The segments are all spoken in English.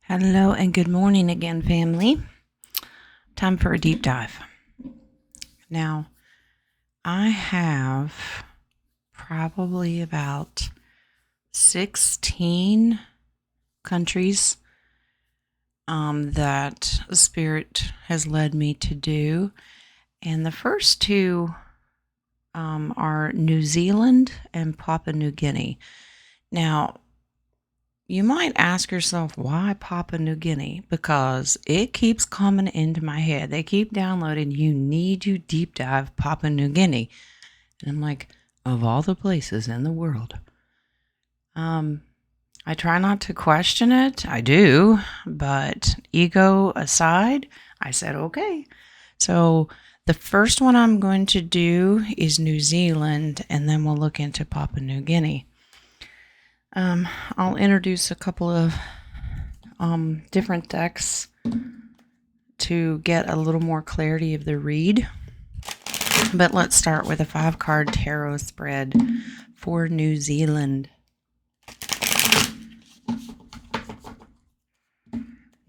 Hello and good morning again, family. Time for a deep dive. Now, I have probably about 16 countries that the Spirit has led me to do. And the first two are New Zealand and Papua New Guinea. Now, you might ask yourself, why Papua New Guinea? Because it keeps coming into my head. They keep downloading, you need to deep dive Papua New Guinea. And I'm like, of all the places in the world. I try not to question it. I do. But ego aside, I said, okay. So the first one I'm going to do is New Zealand, and then we'll look into Papua New Guinea. I'll introduce a couple of different decks to get a little more clarity of the read. But let's start with a 5-card tarot spread for New Zealand.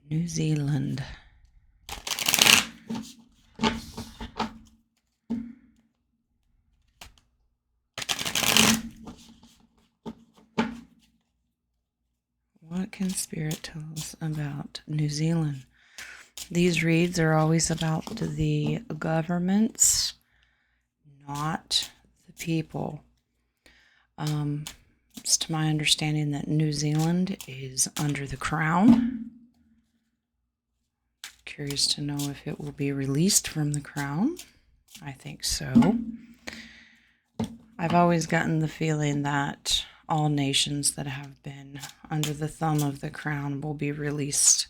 New Zealand. What can Spirit tell us about New Zealand? These reads are always about the governments, not the people. It's to my understanding that New Zealand is under the Crown. Curious to know if it will be released from the Crown. I think so. I've always gotten the feeling that all nations that have been under the thumb of the Crown will be released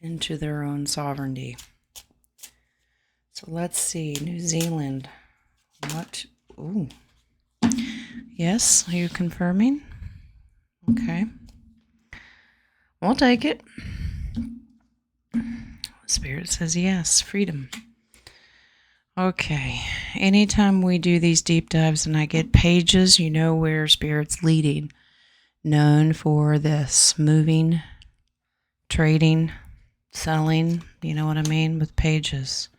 into their own sovereignty. So let's see, New Zealand. What? Ooh. Yes, are you confirming? Okay. We'll take it. Spirit says yes, freedom. Okay, anytime we do these deep dives and I get pages, you know where Spirit's leading. Known for this, moving, trading, selling, you know what I mean, with pages.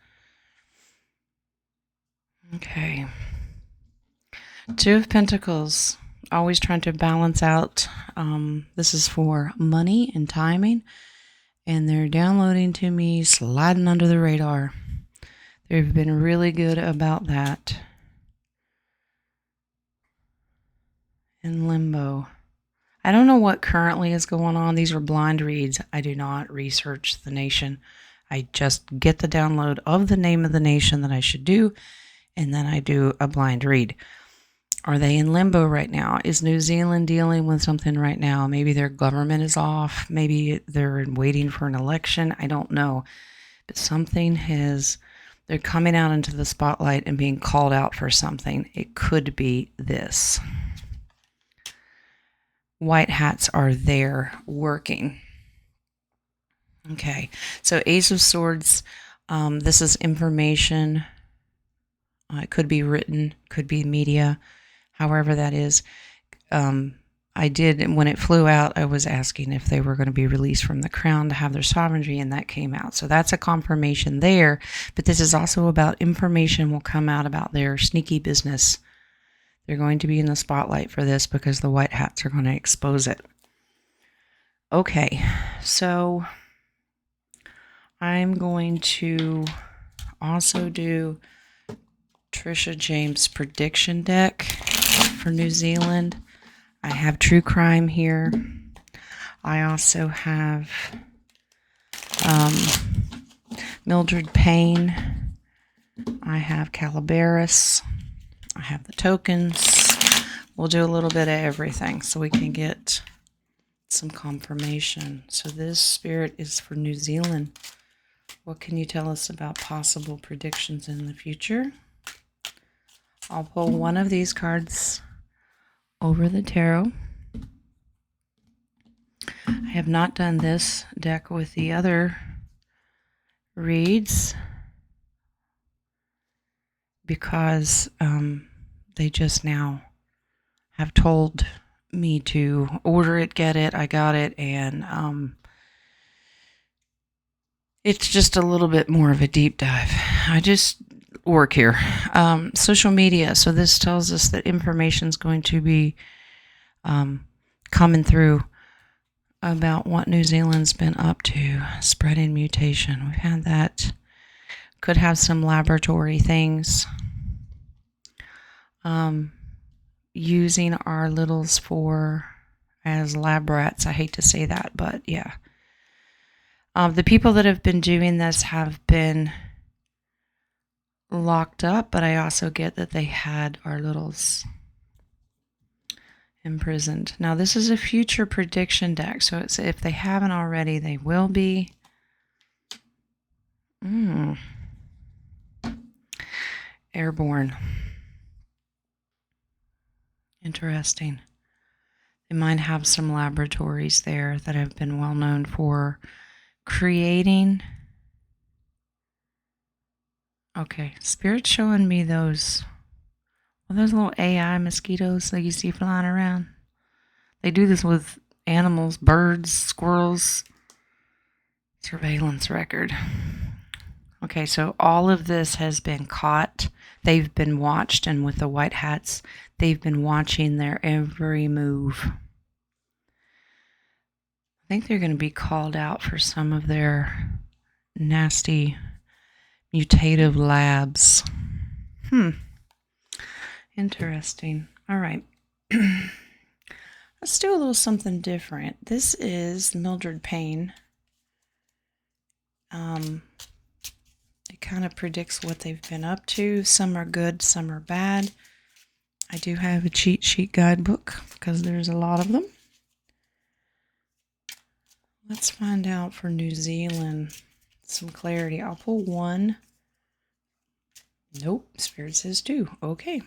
Okay. 2 of Pentacles, always trying to balance out. This is for money and timing. And they're downloading to me, sliding under the radar. They've been really good about that. In limbo. I don't know what currently is going on. These are blind reads. I do not research the nation. I just get the download of the name of the nation that I should do, and then I do a blind read. Are they in limbo right now? Is New Zealand dealing with something right now? Maybe their government is off. Maybe they're waiting for an election. I don't know. But something they're coming out into the spotlight and being called out for something. It could be this. White hats are there working. Okay, so Ace of Swords. This is information. It could be written, could be media. However that is, I did, when it flew out, I was asking if they were going to be released from the Crown to have their sovereignty, and that came out. So that's a confirmation there. But this is also about information will come out about their sneaky business. They're going to be in the spotlight for this because the white hats are going to expose it. Okay, so I'm going to also do Trisha James' prediction deck for New Zealand. I have True Crime here. I also have Mildred Payne. I have Calabaris. I have the tokens. We'll do a little bit of everything so we can get some confirmation. So this Spirit is for New Zealand. What can you tell us about possible predictions in the future? I'll pull one of these cards over the tarot. I have not done this deck with the other reads because they just now have told me to order it, get it. I got it, and It's just a little bit more of a deep dive. I just work here. Social media. So this tells us that information is going to be coming through about what New Zealand's been up to, spreading mutation. We've had that. Could have some laboratory things. Using our littles as lab rats. I hate to say that, but yeah. The people that have been doing this have been locked up, but I also get that they had our littles imprisoned. Now, this is a future prediction deck, so it's, if they haven't already, they will be. Airborne. Interesting. They might have some laboratories there that have been well known for creating. Okay, Spirit's showing me those little AI mosquitoes that you see flying around. They do this with animals, birds, squirrels. Surveillance record. Okay, so all of this has been caught. They've been watched, and with the white hats, they've been watching their every move. I think they're going to be called out for some of their nasty mutative labs. Interesting. All right. Let's do a little something different. This is Mildred Payne. It kind of predicts what they've been up to. Some are good, some are bad. I do have a cheat sheet guidebook because there's a lot of them. Let's find out for New Zealand some clarity. I'll pull one. Nope, Spirit says two. Okay.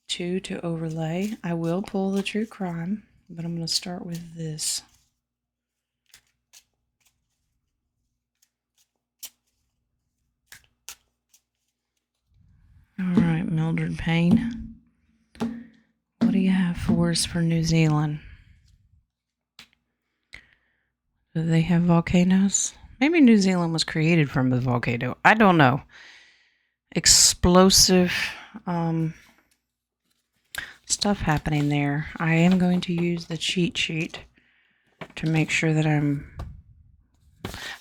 Two to overlay. I will pull the true crime, but I'm going to start with this. All right, Mildred Payne. What do you have for us for New Zealand? Do they have volcanoes? Maybe New Zealand was created from a volcano. I don't know. Explosive stuff happening there. I am going to use the cheat sheet to make sure that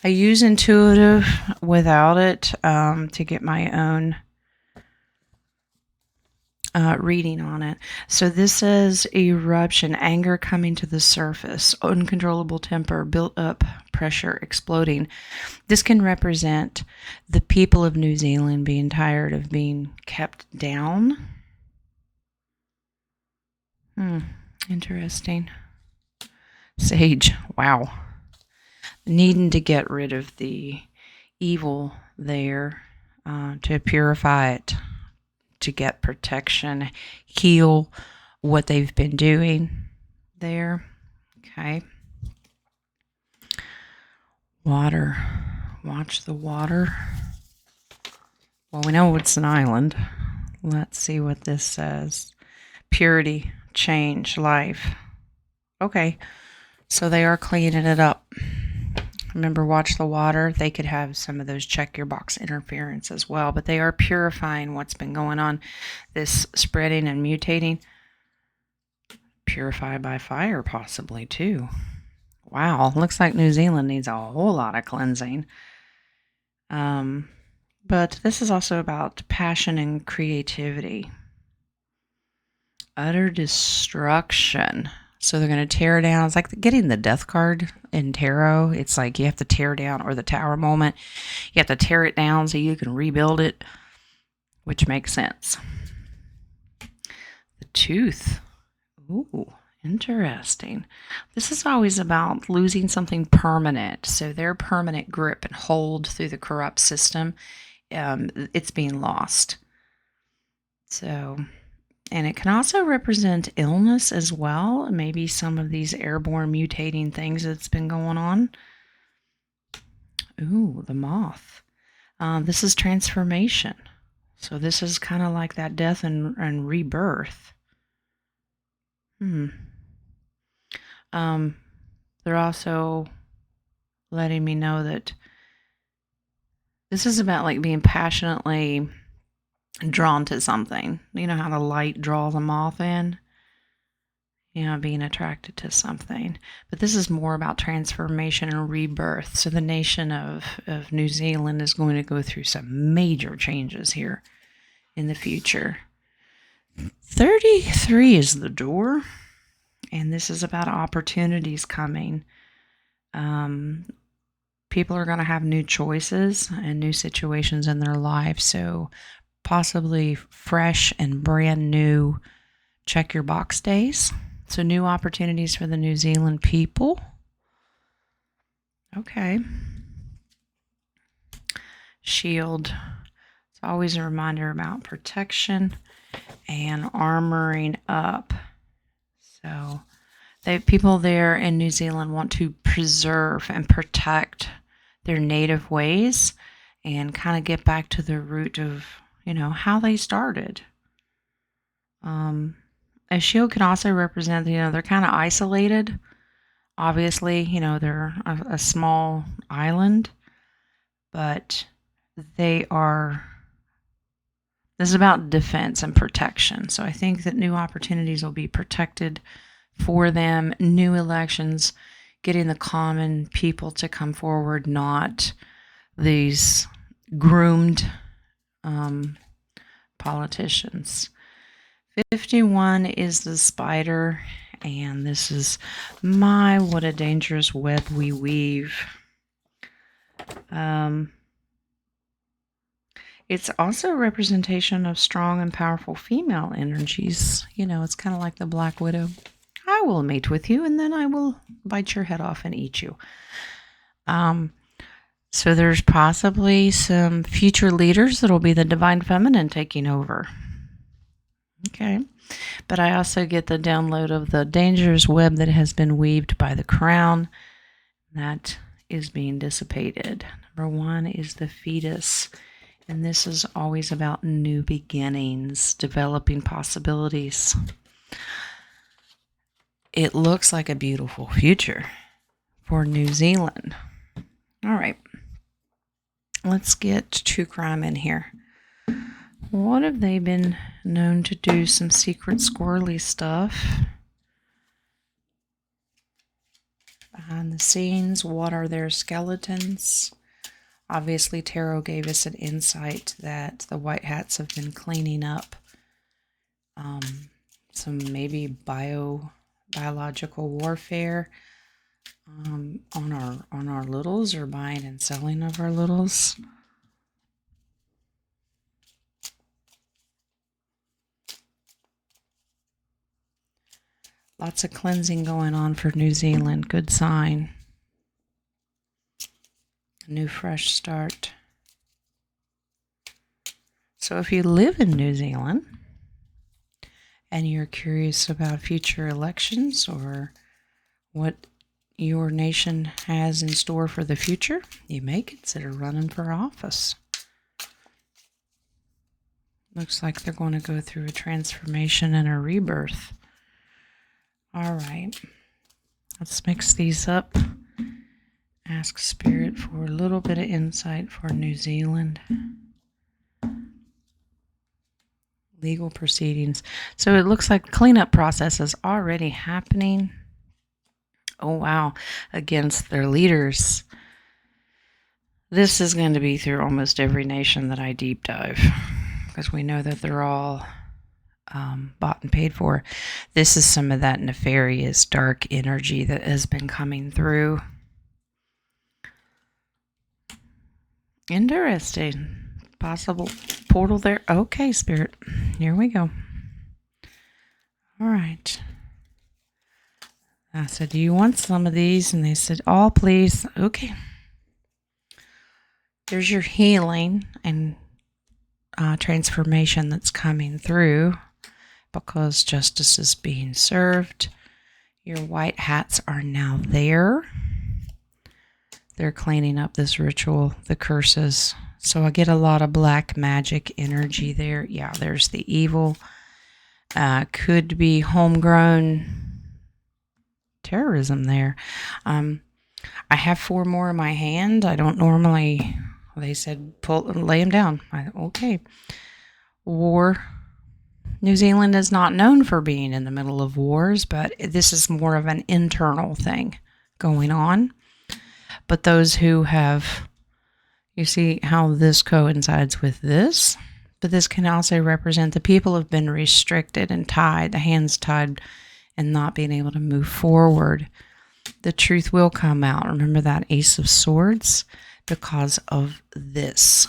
I use intuitive without it to get my own reading on it. So this says eruption, anger coming to the surface, uncontrollable temper, built up pressure exploding. This can represent the people of New Zealand being tired of being kept down. Interesting. Sage, wow. Needing to get rid of the evil there to purify it, to get protection, heal what they've been doing there. Okay. Water. Watch the water. Well, we know it's an island. Let's see what this says. Purity, change, life. Okay. So they are cleaning it up. Remember, watch the water. They could have some of those check your box interference as well, but they are purifying what's been going on. This spreading and mutating. Purify by fire, possibly, too. Wow, looks like New Zealand needs a whole lot of cleansing. But this is also about passion and creativity. Utter destruction. So they're going to tear down. It's like getting the death card in tarot. It's like you have to tear down, or the tower moment. You have to tear it down so you can rebuild it, which makes sense. The tooth. Ooh, interesting. This is always about losing something permanent. So their permanent grip and hold through the corrupt system, it's being lost. So... and it can also represent illness as well. Maybe some of these airborne mutating things that's been going on. Ooh, the moth. This is transformation. So this is kind of like that death and rebirth. They're also letting me know that this is about like being passionately drawn to something. You know how the light draws a moth in? You know, being attracted to something. But this is more about transformation and rebirth. So the nation of New Zealand is going to go through some major changes here in the future. 33 is the door, and this is about opportunities coming. People are going to have new choices and new situations in their lives, so possibly fresh and brand new check your box days. So new opportunities for the New Zealand people. Okay. Shield. It's always a reminder about protection and armoring up. So people there in New Zealand want to preserve and protect their native ways and kind of get back to the root of, you know, how they started. A shield can also represent, you know, they're kind of isolated. Obviously, you know, they're a small island, but this is about defense and protection. So I think that new opportunities will be protected for them, new elections, getting the common people to come forward, not these groomed politicians. 51 is the spider, and this is what a dangerous web we weave. It's also a representation of strong and powerful female energies. You know, it's kind of like the Black Widow. I will mate with you, and then I will bite your head off and eat you. So there's possibly some future leaders that'll be the divine feminine taking over. Okay. But I also get the download of the dangerous web that has been weaved by the crown that is being dissipated. Number 1 is the fetus. And this is always about new beginnings, developing possibilities. It looks like a beautiful future for New Zealand. All right. Let's get true crime in here. What have they been known to do? Some secret squirrely stuff. Behind the scenes, what are their skeletons? Obviously, tarot gave us an insight that the white hats have been cleaning up some maybe biological warfare on our littles, or buying and selling of our littles. Lots of cleansing going on for New Zealand. Good sign. A new fresh start. So if you live in New Zealand and you're curious about future elections or what your nation has in store for the future, you may consider running for office. Looks like they're going to go through a transformation and a rebirth. All right, let's mix these up. Ask Spirit for a little bit of insight for New Zealand. Legal proceedings. So it looks like cleanup process is already happening. Oh, wow. Against their leaders. This is going to be through almost every nation that I deep dive, because we know that they're all bought and paid for. This is some of that nefarious dark energy that has been coming through. Interesting. Possible portal there. Okay, Spirit. Here we go. All right. I said, do you want some of these? And they said, oh, please. Okay. There's your healing and transformation that's coming through, because justice is being served. Your white hats are now there. They're cleaning up this ritual, the curses. So I get a lot of black magic energy there. Yeah, there's the evil. Could be homegrown terrorism there. I have 4 more in my hand. I don't normally, they said, lay them down. Okay. War. New Zealand is not known for being in the middle of wars, but this is more of an internal thing going on. But those who have, you see how this coincides with this? But this can also represent the people have been restricted and tied, the hands tied, and not being able to move forward. The truth will come out. Remember that Ace of Swords? Because of this.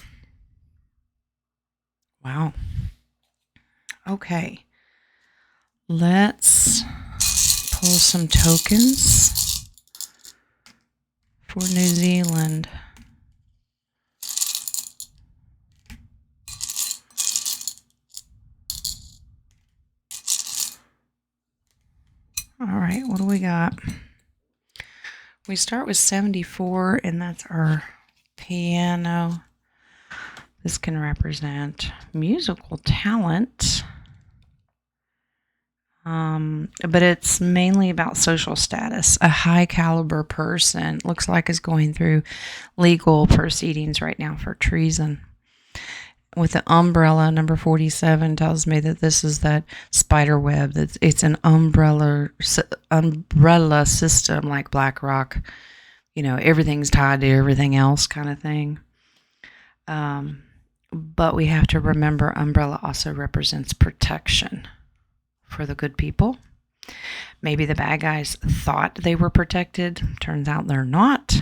Wow. Okay. Let's pull some tokens for New Zealand. All right, what do we got? We start with 74, and that's our piano. This can represent musical talent. But it's mainly about social status. A high caliber person looks like is going through legal proceedings right now for treason. With the umbrella, number 47 tells me that this is that spider web. It's an umbrella system like BlackRock. You know, everything's tied to everything else kind of thing. But we have to remember umbrella also represents protection for the good people. Maybe the bad guys thought they were protected. Turns out they're not.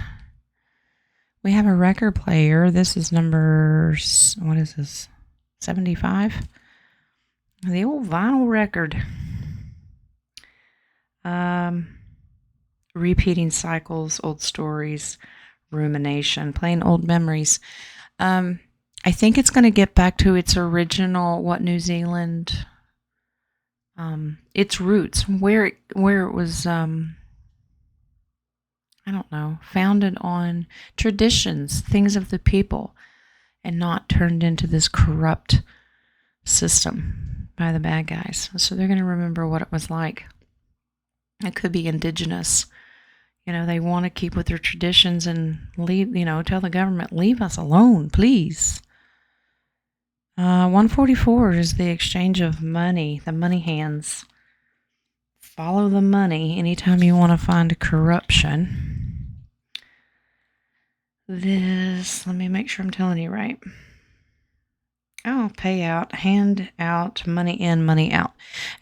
We have a record player. This is number, what is this? 75? The old vinyl record. Repeating cycles, old stories, rumination, playing old memories. I think it's going to get back to its original, what New Zealand, its roots, where it was, I don't know, founded on traditions, things of the people, and not turned into this corrupt system by the bad guys. So they're going to remember what it was like. It could be indigenous. You know, they want to keep with their traditions and leave, you know, tell the government, leave us alone, please. 144 is the exchange of money, the money hands. Follow the money anytime you want to find a corruption. This, let me make sure I'm telling you right. Oh, payout, hand out, money in, money out.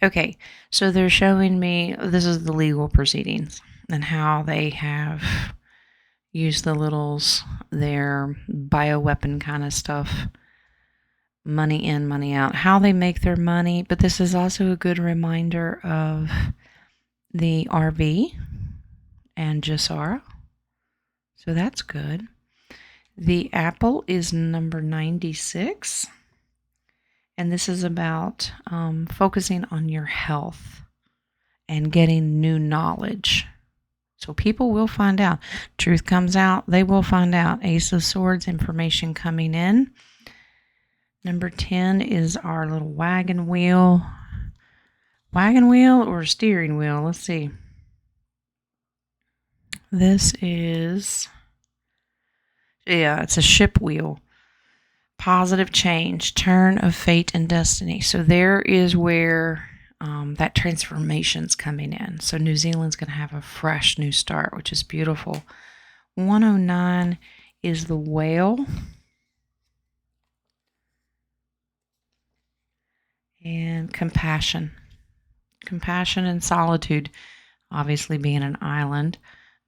Okay, so they're showing me, this is the legal proceedings and how they have used the littles, their bioweapon kind of stuff. Money in, money out, how they make their money. But this is also a good reminder of the RV and Jasara. So that's good. The apple is number 96. And this is about focusing on your health and getting new knowledge. So people will find out. Truth comes out. They will find out. Ace of Swords, information coming in. Number 10 is our little wagon wheel. Wagon wheel or steering wheel? Let's see. This is, yeah, it's a ship wheel. Positive change, turn of fate and destiny. So there is where that transformation's coming in. So New Zealand's going to have a fresh new start, which is beautiful. 109 is the whale. And compassion. Compassion and solitude. Obviously, being an island,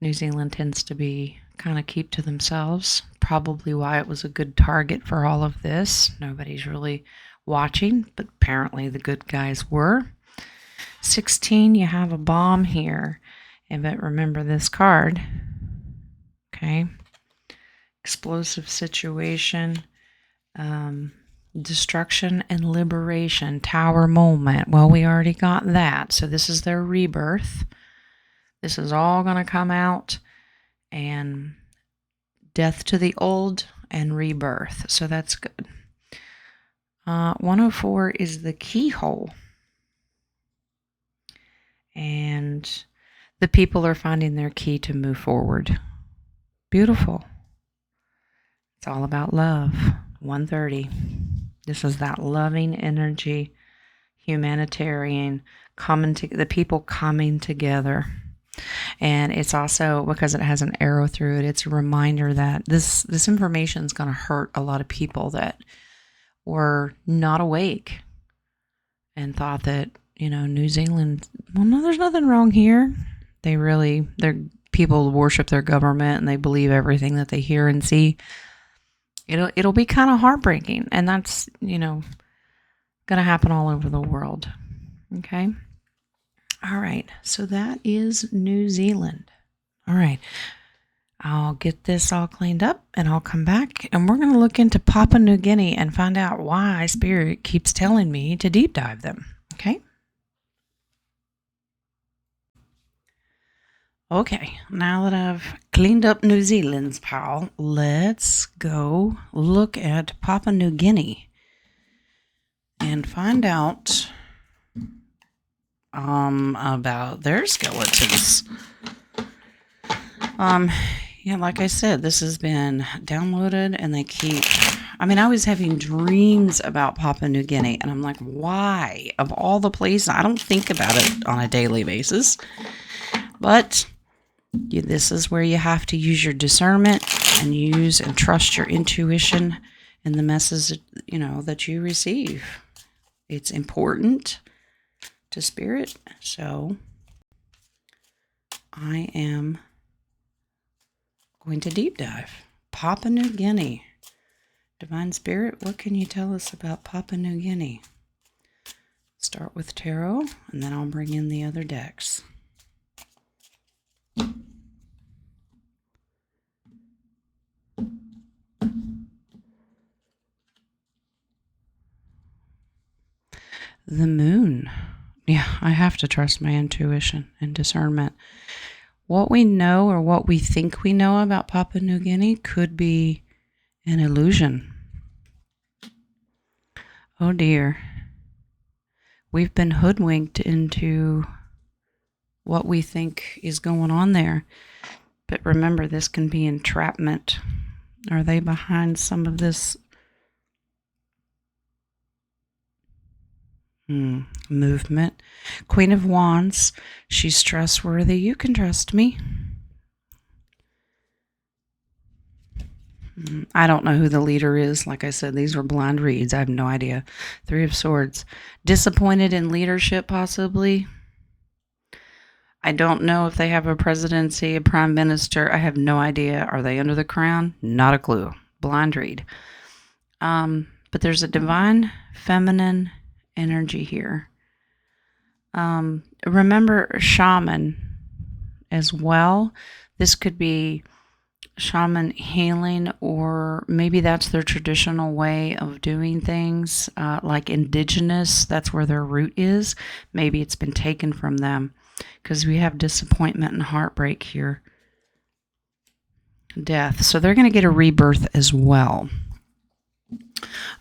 New Zealand tends to be kind of keep to themselves. Probably why it was a good target for all of this. Nobody's really watching, but apparently the good guys were. 16, you have a bomb here. But remember this card. Okay. Explosive situation. Destruction and liberation, tower moment. Well, we already got that. So this is their rebirth. This is all going to come out. And death to the old and rebirth. So that's good. 104 is the keyhole. And the people are finding their key to move forward. Beautiful. It's all about love. 130. This is that loving energy, humanitarian, the people coming together. And it's also, because it has an arrow through it, it's a reminder that this information is going to hurt a lot of people that were not awake and thought that, New Zealand, well, no, there's nothing wrong here. People worship their government and they believe everything that they hear and see. It'll be kind of heartbreaking, and that's, going to happen all over the world. Okay. All right. So that is New Zealand. All right. I'll get this all cleaned up and I'll come back and we're going to look into Papua New Guinea and find out why Spirit keeps telling me to deep dive them. Okay. Okay, now that I've cleaned up New Zealand's pal, let's go look at Papua New Guinea and find out about their skeletons. Like I said, this has been downloaded and I was having dreams about Papua New Guinea and I'm like, why? Of all the places, I don't think about it on a daily basis, but this is where you have to use your discernment and use and trust your intuition and the message, that you receive. It's important to Spirit. So I am going to deep dive. Papua New Guinea. Divine Spirit, what can you tell us about Papua New Guinea? Start with tarot and then I'll bring in the other decks. The moon. Yeah, I have to trust my intuition and discernment. What we know or what we think we know about Papua New Guinea could be an illusion. Oh dear. We've been hoodwinked into what we think is going on there. But remember, this can be entrapment. Are they behind some of this movement? Queen of Wands. She's trustworthy. You can trust me. I don't know who the leader is. Like I said, these were blind reads. I have no idea. Three of Swords. Disappointed in leadership, possibly. I don't know if they have a presidency, a prime minister. I have no idea. Are they under the crown? Not a clue. Blind read. But there's a divine feminine energy here. Remember shaman as well. This could be shaman healing, or maybe that's their traditional way of doing things, like indigenous. That's where their root is. Maybe it's been taken from them, because we have disappointment and heartbreak here. Death. So they're going to get a rebirth as well.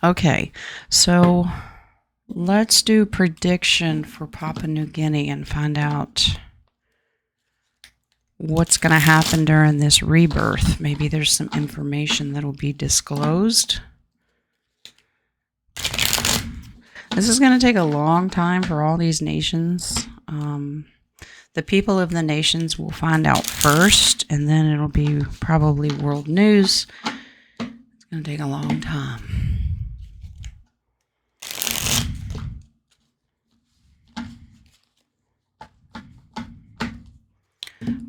Okay, so let's do prediction for Papua New Guinea and find out what's going to happen during this rebirth. Maybe there's some information that will be disclosed. This is going to take a long time for all these nations. The people of the nations will find out first, and then it'll be probably world news. It's going to take a long time.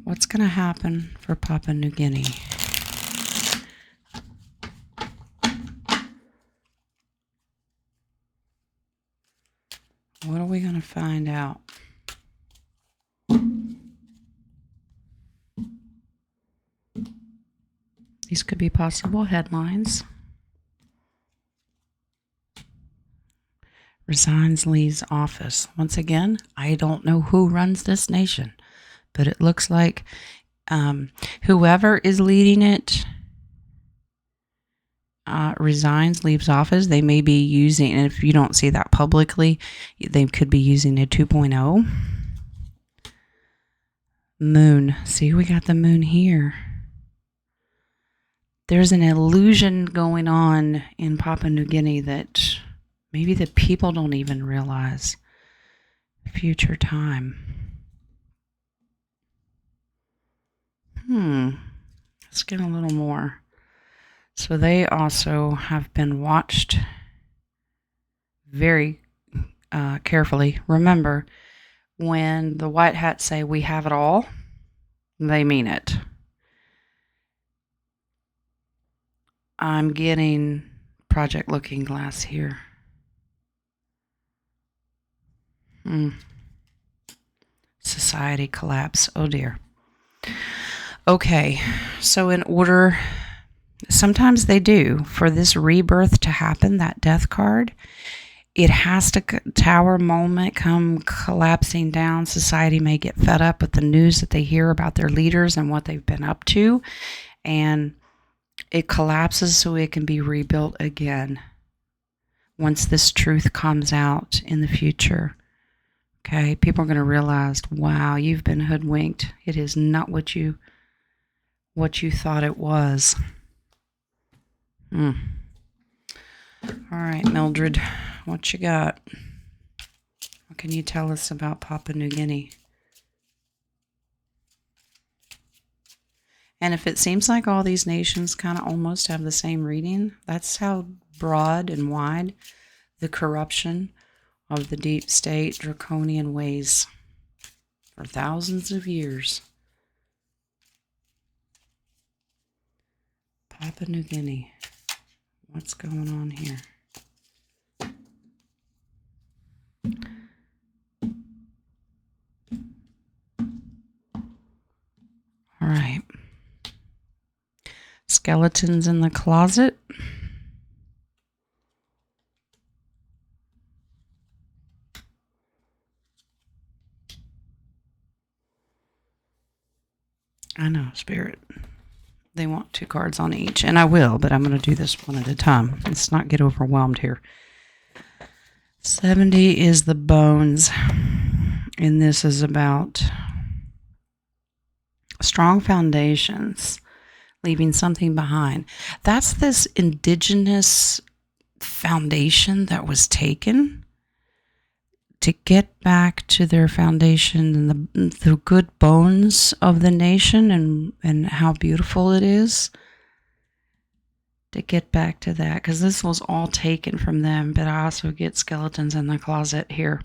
What's going to happen for Papua New Guinea? What are we going to find out? These could be possible headlines. Resigns, leaves office. Once again, I don't know who runs this nation, but it looks like whoever is leading it resigns, leaves office. They may be using, and if you don't see that publicly, they could be using a 2.0. Moon. See, we got the moon here. there's an illusion going on in Papua New Guinea that maybe the people don't even realize. Future time. Let's get a little more. So they also have been watched very carefully. Remember, when the white hats say we have it all, they mean it. I'm getting Project Looking Glass here. Society collapse. Oh dear. Okay, so in order, sometimes they do, for this rebirth to happen, that death card, it has to, tower moment, come collapsing down. Society may get fed up with the news that they hear about their leaders and what they've been up to, and it collapses so it can be rebuilt again once this truth comes out in the future. Okay, people are going to realize, wow, you've been hoodwinked. It is not what you thought it was. All right, Mildred, what you got? What can you tell us about Papua New Guinea? And if it seems like all these nations kind of almost have the same reading, that's how broad and wide the corruption of the deep state draconian ways for thousands of years. Papua New Guinea. What's going on here? All right. Skeletons in the closet. I know, Spirit. They want 2 cards on each, and I will, but I'm going to do this one at a time. Let's not get overwhelmed here. 70 is the bones, and this is about strong foundations, leaving something behind. That's this indigenous foundation that was taken to get back to their foundation and the good bones of the nation and how beautiful it is. To get back to that, because this was all taken from them, but I also get skeletons in the closet here.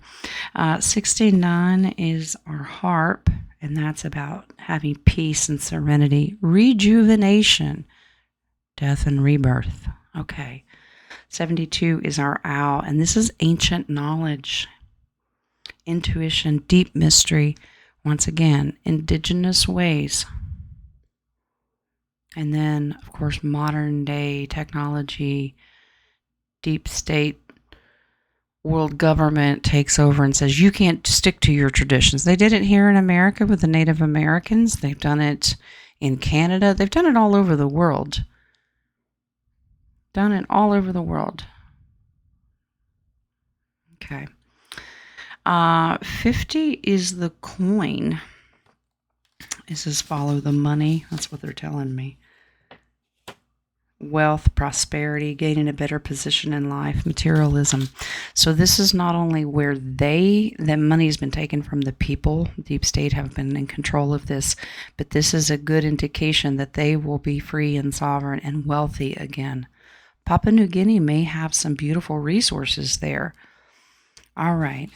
69 is our harp, and that's about having peace and serenity, rejuvenation, death and rebirth. Okay. 72 is our owl, and this is ancient knowledge, intuition, deep mystery. Once again, indigenous ways. And then, of course, modern day technology, deep state, world government takes over and says, you can't stick to your traditions. They did it here in America with the Native Americans. They've done it in Canada. They've done it all over the world. Done it all over the world. Okay. 50 is the coin. This is follow the money. That's what they're telling me. Wealth, prosperity, gaining a better position in life, materialism. So this is not only where the money's been taken from the people, deep state have been in control of this, but this is a good indication that they will be free and sovereign and wealthy again. Papua New Guinea may have some beautiful resources there. All right,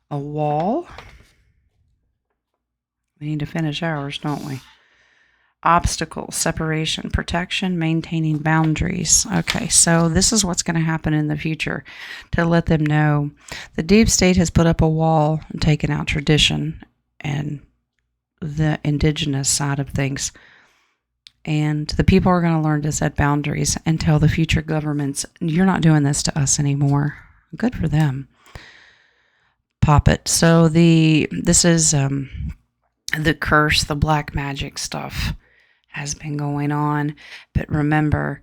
a wall. We need to finish ours, don't we? Obstacles, separation, protection, maintaining boundaries. Okay, so this is what's going to happen in the future to let them know. The deep state has put up a wall and taken out tradition and the indigenous side of things. And the people are going to learn to set boundaries and tell the future governments, you're not doing this to us anymore. Good for them. Pop it. So this is the curse, the black magic stuff has been going on. But remember,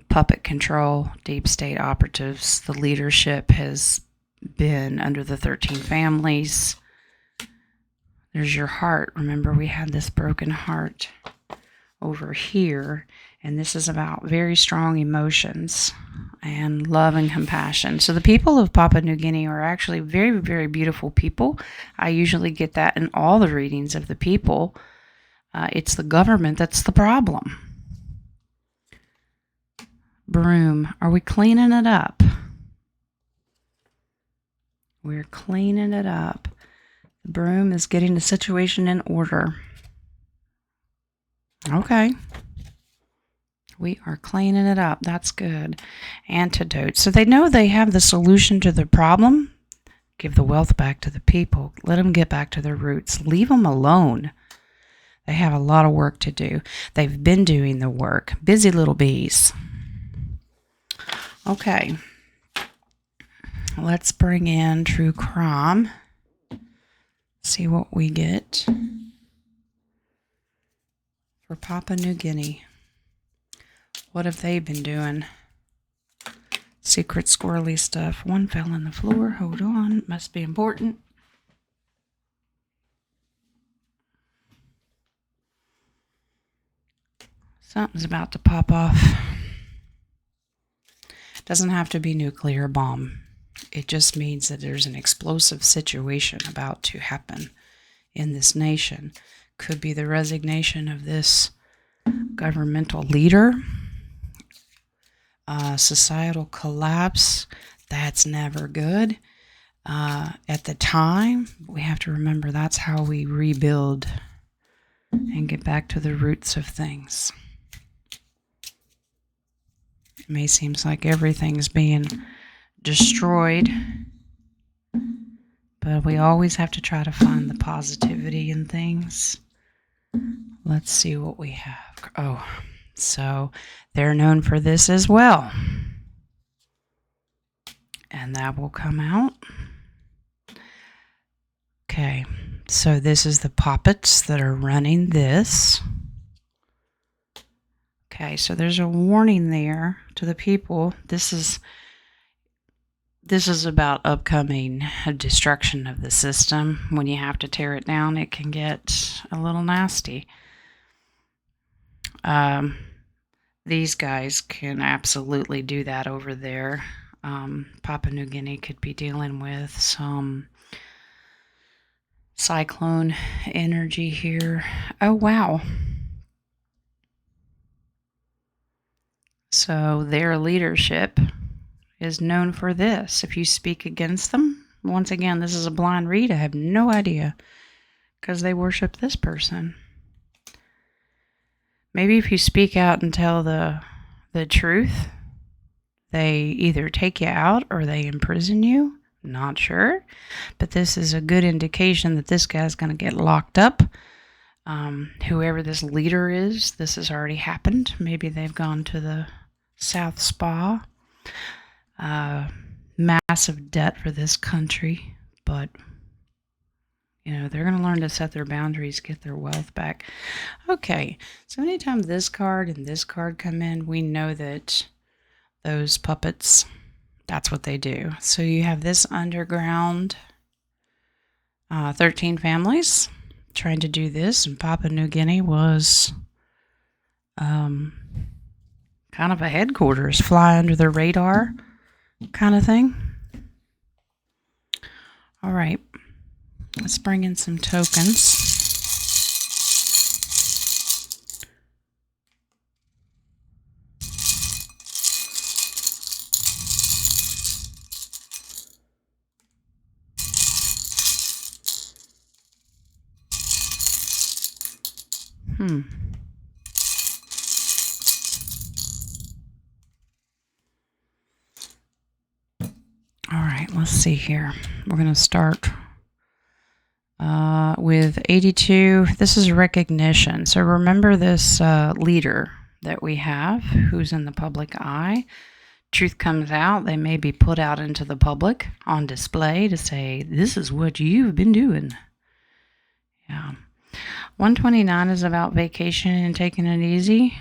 puppet control, deep state operatives, the leadership has been under the 13 families. There's your heart. Remember, we had this broken heart. over here, and this is about very strong emotions and love and compassion. So the people of Papua New Guinea are actually very, very beautiful people. I usually get that in all the readings of the people. It's the government that's the problem. Broom. Are we cleaning it up? We're cleaning it up. The broom is getting the situation in order. Okay. We are cleaning it up. That's good. Antidote. So they know they have the solution to the problem. Give the wealth back to the people. Let them get back to their roots. Leave them alone. They have a lot of work to do. They've been doing the work. Busy little bees. Okay. Let's bring in True Crime. See what we get for Papua New Guinea. What have they been doing? Secret squirrely stuff. One fell on the floor. Hold on. Must be important. Something's about to pop off. Doesn't have to be nuclear bomb. It just means that there's an explosive situation about to happen in this nation. Could be the resignation of this governmental leader. Societal collapse. That's never good. At the time, we have to remember that's how we rebuild and get back to the roots of things. It may seem like everything's being destroyed, but we always have to try to find the positivity in things. Let's see what we have. Oh, so they're known for this as well. And that will come out. Okay, so this is the puppets that are running this. Okay, so there's a warning there to the people. This is about upcoming destruction of the system. When you have to tear it down, it can get a little nasty. These guys can absolutely do that over there. Papua New Guinea could be dealing with some cyclone energy here. Oh, wow. So their leadership is known for this. If you speak against them, once again, this is a blind read. I have no idea because they worship this person. Maybe if you speak out and tell the truth, they either take you out or they imprison you. Not sure, but this is a good indication that this guy's going to get locked up. Whoever this leader is, this has already happened. Maybe they've gone to the South Spa. Massive debt for this country, but they're going to learn to set their boundaries, get their wealth back. Okay, so anytime this card and this card come in, we know that those puppets, that's what they do. So you have this underground 13 families trying to do this, and Papua New Guinea was kind of a headquarters, fly under the radar kind of thing. All right, let's bring in some tokens. All right, let's see here. We're going to start with 82. This is recognition. So remember this leader that we have who's in the public eye. Truth comes out. They may be put out into the public on display to say, this is what you've been doing. Yeah. 129 is about vacation and taking it easy.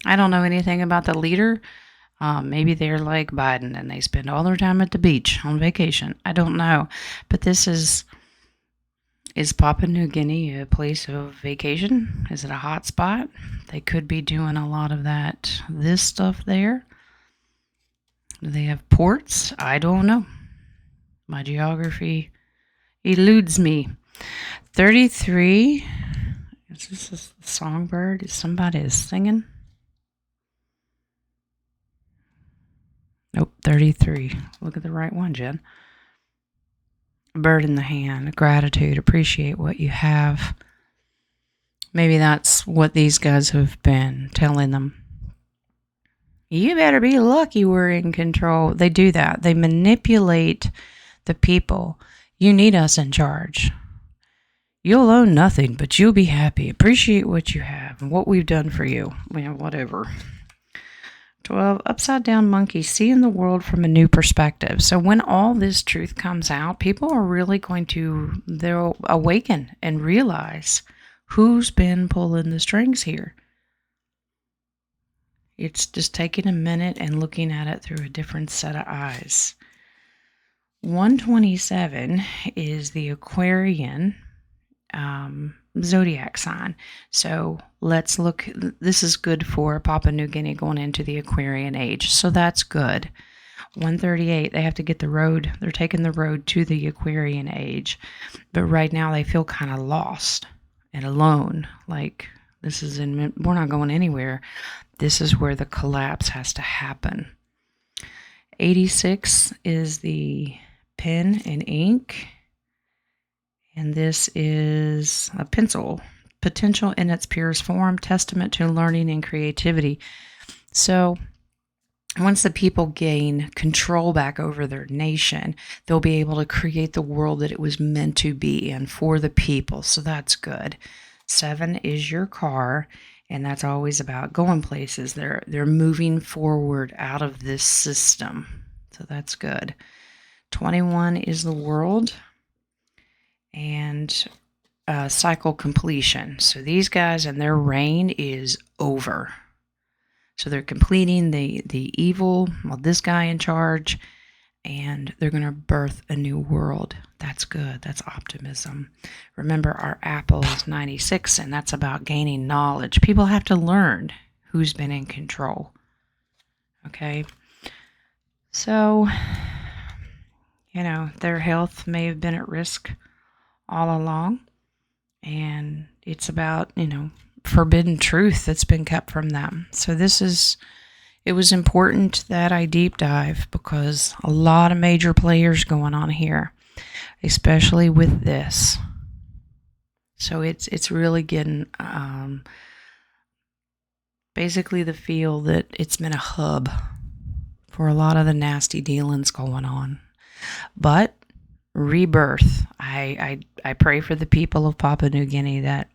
I don't know anything about the leader. Maybe they're like Biden and they spend all their time at the beach on vacation. I don't know. But this is Is Papua New Guinea a place of vacation? Is it a hot spot? They could be doing a lot of this stuff there. Do they have ports? I don't know. My geography eludes me. 33. Is this a songbird? Is somebody singing? Nope, 33. Look at the right one, Jen. A bird in the hand, gratitude, appreciate what you have. Maybe that's what these guys have been telling them. You better be lucky we're in control. They do that. They manipulate the people. You need us in charge. You'll own nothing, but you'll be happy. Appreciate what you have and what we've done for you. Well, whatever. 12, upside down monkey, seeing the world from a new perspective. So when all this truth comes out, people are really they'll awaken and realize who's been pulling the strings here. It's just taking a minute and looking at it through a different set of eyes. 127 is the Aquarian zodiac sign. So let's look. This is good for Papua New Guinea going into the Aquarian age. So that's good. 138, they have to get the road. They're taking the road to the Aquarian age. But right now they feel kind of lost and alone. Like we're not going anywhere. This is where the collapse has to happen. 86 is the pen and ink. And this is a pencil. Potential in its purest form, testament to learning and creativity. So once the people gain control back over their nation, they'll be able to create the world that it was meant to be in for the people. So that's good. 7 is your car. And that's always about going places. They're moving forward out of this system. So that's good. 21 is the world. And cycle completion. So these guys and their reign is over. So they're completing the evil, this guy in charge, and they're going to birth a new world. That's good. That's optimism. Remember, our apple is 96, and that's about gaining knowledge. People have to learn who's been in control. Okay? So, their health may have been at risk all along, and it's about, forbidden truth that's been kept from them. So it was important that I deep dive because a lot of major players going on here, especially with this. So it's really getting basically the feel that it's been a hub for a lot of the nasty dealings going on. But rebirth. I pray for the people of Papua New Guinea that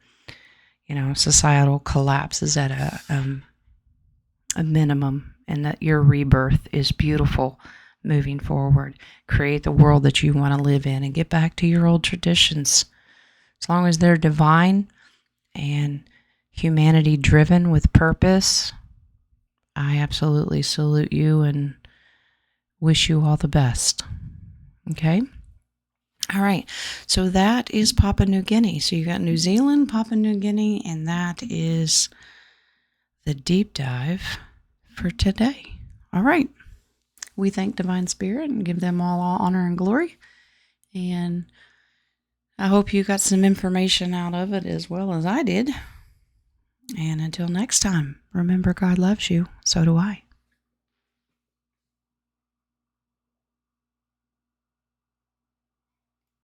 societal collapse is at a minimum, and that your rebirth is beautiful moving forward. Create the world that you want to live in and get back to your old traditions. As long as they're divine and humanity driven with purpose, I absolutely salute you and wish you all the best. Okay? All right, so that is Papua New Guinea. So you got New Zealand, Papua New Guinea, and that is the deep dive for today. All right, we thank Divine Spirit and give them all honor and glory. And I hope you got some information out of it as well as I did. And until next time, remember God loves you, so do I.